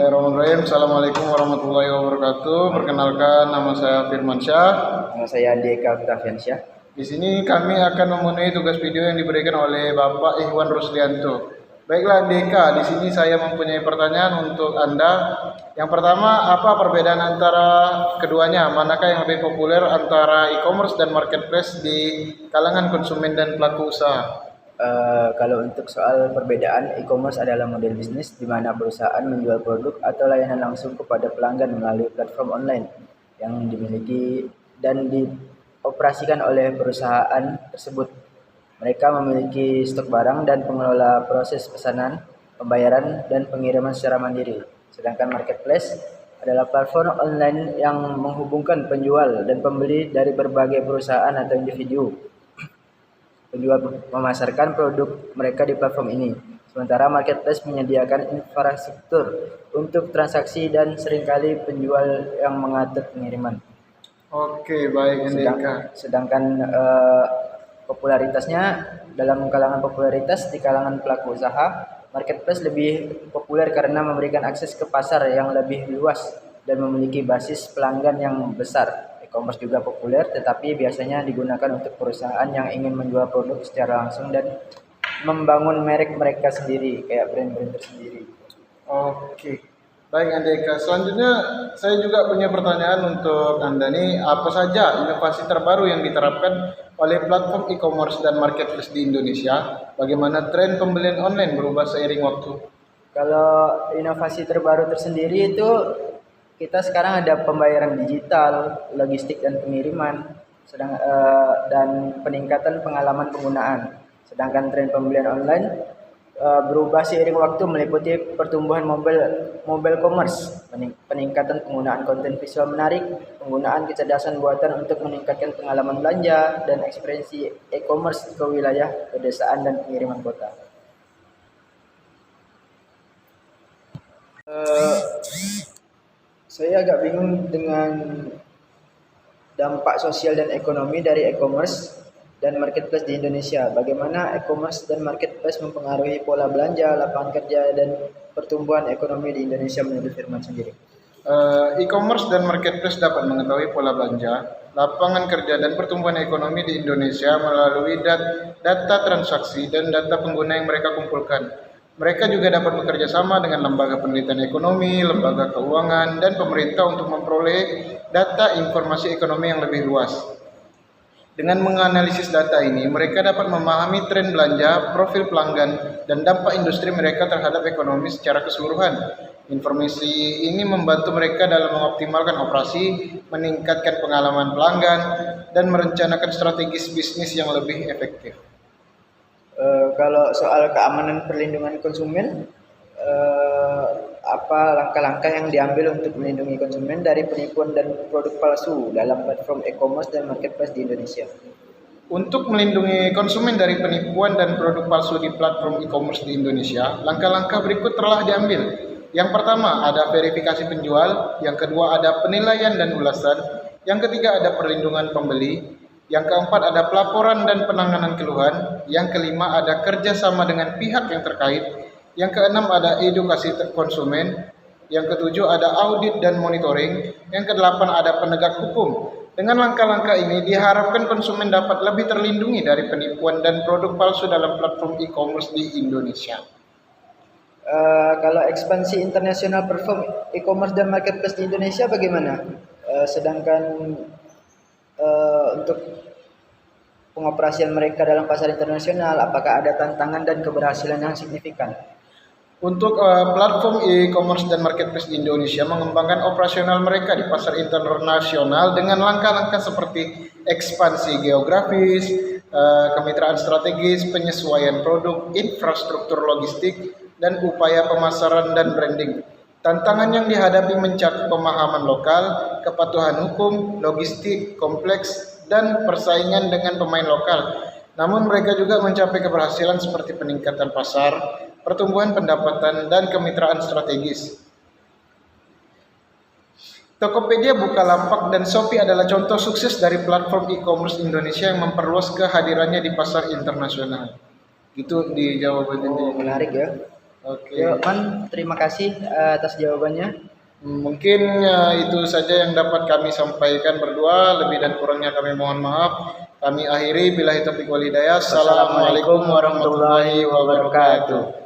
Bismillahirrahmanirrahim. Assalamualaikum warahmatullahi wabarakatuh. Perkenalkan, nama saya Firman Syah. Nama saya Deka Octaviansyah. Di sini kami akan memenuhi tugas video yang diberikan oleh Bapak Ikhwan Ruslianto. Baiklah Deka, di sini saya mempunyai pertanyaan untuk Anda. Yang pertama, apa perbedaan antara keduanya? Manakah yang lebih populer antara e-commerce dan marketplace di kalangan konsumen dan pelaku usaha? Kalau untuk soal perbedaan, e-commerce adalah model bisnis di mana perusahaan menjual produk atau layanan langsung kepada pelanggan melalui platform online yang dimiliki dan dioperasikan oleh perusahaan tersebut. Mereka memiliki stok barang dan pengelola proses pesanan, pembayaran, dan pengiriman secara mandiri. Sedangkan marketplace adalah platform online yang menghubungkan penjual dan pembeli dari berbagai perusahaan atau individu. Penjual memasarkan produk mereka di platform ini, sementara marketplace menyediakan infrastruktur untuk transaksi dan seringkali penjual yang mengatur pengiriman. Oke, baik Deka. Sedangkan popularitasnya dalam kalangan popularitas di kalangan pelaku usaha, marketplace lebih populer karena memberikan akses ke pasar yang lebih luas dan memiliki basis pelanggan yang besar. E-commerce juga populer, tetapi biasanya digunakan untuk perusahaan yang ingin menjual produk secara langsung dan membangun merek mereka sendiri, kayak brand-brand tersendiri. Oke, baik Andeka. Selanjutnya saya juga punya pertanyaan untuk Anda nih. Apa saja inovasi terbaru yang diterapkan oleh platform e-commerce dan marketplace di Indonesia? Bagaimana tren pembelian online berubah seiring waktu? Kalau inovasi terbaru tersendiri itu kita sekarang ada pembayaran digital, logistik dan pengiriman, dan peningkatan pengalaman penggunaan. Sedangkan tren pembelian online berubah seiring waktu meliputi pertumbuhan mobile commerce, peningkatan penggunaan konten visual menarik, penggunaan kecerdasan buatan untuk meningkatkan pengalaman belanja, dan ekspresi e-commerce ke wilayah pedesaan dan pengiriman kota. Saya agak bingung dengan dampak sosial dan ekonomi dari e-commerce dan marketplace di Indonesia. Bagaimana e-commerce dan marketplace mempengaruhi pola belanja, lapangan kerja, dan pertumbuhan ekonomi di Indonesia menurut Firman sendiri? E-commerce dan marketplace dapat mengetahui pola belanja, lapangan kerja, dan pertumbuhan ekonomi di Indonesia melalui data transaksi dan data pengguna yang mereka kumpulkan. Mereka juga dapat bekerja sama dengan lembaga penelitian ekonomi, lembaga keuangan, dan pemerintah untuk memperoleh data informasi ekonomi yang lebih luas. Dengan menganalisis data ini, mereka dapat memahami tren belanja, profil pelanggan, dan dampak industri mereka terhadap ekonomi secara keseluruhan. Informasi ini membantu mereka dalam mengoptimalkan operasi, meningkatkan pengalaman pelanggan, dan merencanakan strategis bisnis yang lebih efektif. Kalau soal keamanan perlindungan konsumen, apa langkah-langkah yang diambil untuk melindungi konsumen dari penipuan dan produk palsu dalam platform e-commerce dan marketplace di Indonesia? Untuk melindungi konsumen dari penipuan dan produk palsu di platform e-commerce di Indonesia, langkah-langkah berikut telah diambil. Yang pertama, ada verifikasi penjual. Yang kedua, ada penilaian dan ulasan. Yang ketiga, ada perlindungan pembeli. Yang keempat, ada pelaporan dan penanganan keluhan. Yang kelima, ada kerjasama dengan pihak yang terkait. Yang keenam, ada edukasi konsumen. Yang ketujuh, ada audit dan monitoring. Yang kedelapan, ada penegak hukum. Dengan langkah-langkah ini diharapkan konsumen dapat lebih terlindungi dari penipuan dan produk palsu dalam platform e-commerce di Indonesia. Kalau ekspansi internasional platform e-commerce dan marketplace di Indonesia bagaimana? Sedangkan untuk pengoperasian mereka dalam pasar internasional, apakah ada tantangan dan keberhasilan yang signifikan? Untuk platform e-commerce dan marketplace di Indonesia mengembangkan operasional mereka di pasar internasional dengan langkah-langkah seperti ekspansi geografis, kemitraan strategis, penyesuaian produk, infrastruktur logistik, dan upaya pemasaran dan branding. Tantangan yang dihadapi mencakup pemahaman lokal, kepatuhan hukum, logistik kompleks, dan persaingan dengan pemain lokal. Namun mereka juga mencapai keberhasilan seperti peningkatan pasar, pertumbuhan pendapatan, dan kemitraan strategis. Tokopedia, Bukalapak, dan Shopee adalah contoh sukses dari platform e-commerce Indonesia yang memperluas kehadirannya di pasar internasional. Itu di jawaban ini. Menarik ya. Oke. Ya, Man, terima kasih atas jawabannya. Mungkin itu saja yang dapat kami sampaikan berdua. Lebih dan kurangnya kami mohon maaf. Kami akhiri billahi taufiq wal hidayah. Assalamualaikum warahmatullahi wabarakatuh.